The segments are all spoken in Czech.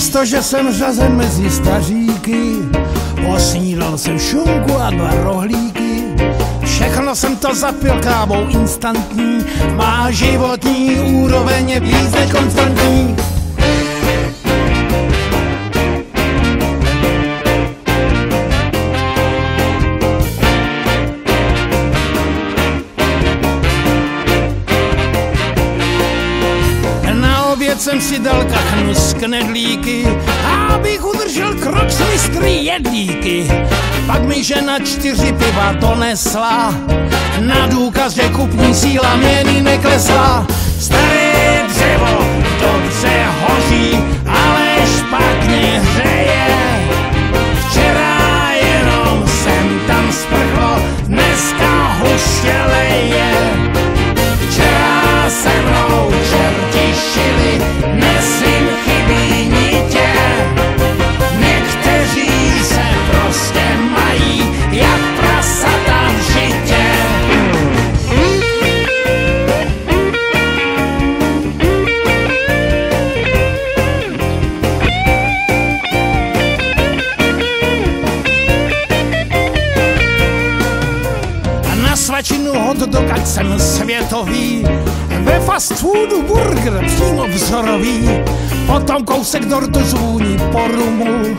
Přestože jsem řazen mezi staříky, osnídal jsem šunku a 2 rohlíky. Všechno jsem to zapil kávou instantní, má životní úroveň je víc než konstantní. Jsem si dal kachnu z knedlíky, abych udržel krok s mistry jedlíky. Pak mi žena 4 piva donesla, na důkaz, že kupní síla měny neklesla. Staré dřevo dobře hoří, ale špatně hřeje. Včera jenom jsem tam sprchlo, dneska hustě leje. Včera se mnou čerti šili, dnes jim chybí nitě. Někteří se prostě mají jak prasata v žitě. A na svačinu hot dog, ať jsem světový, ve fast foodu burger přímo vzorový, potom kousek dortu zvůní po rumu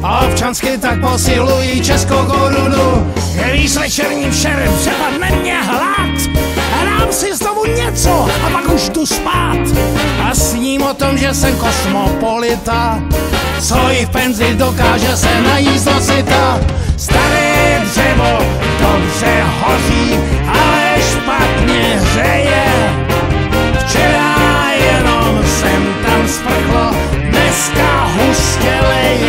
a občansky tak posilují českou korunu. Když večerním šerem přepadne mě hlad a dám si znovu něco a pak už jdu spát a sním o tom, že jsem kosmopolita, co i v penzi dokáže se najíst do syta. Staré dřevo dobře hoří, ale špatně hřeje. Včera jenom jsem tam sprchlo, dneska hustě leje.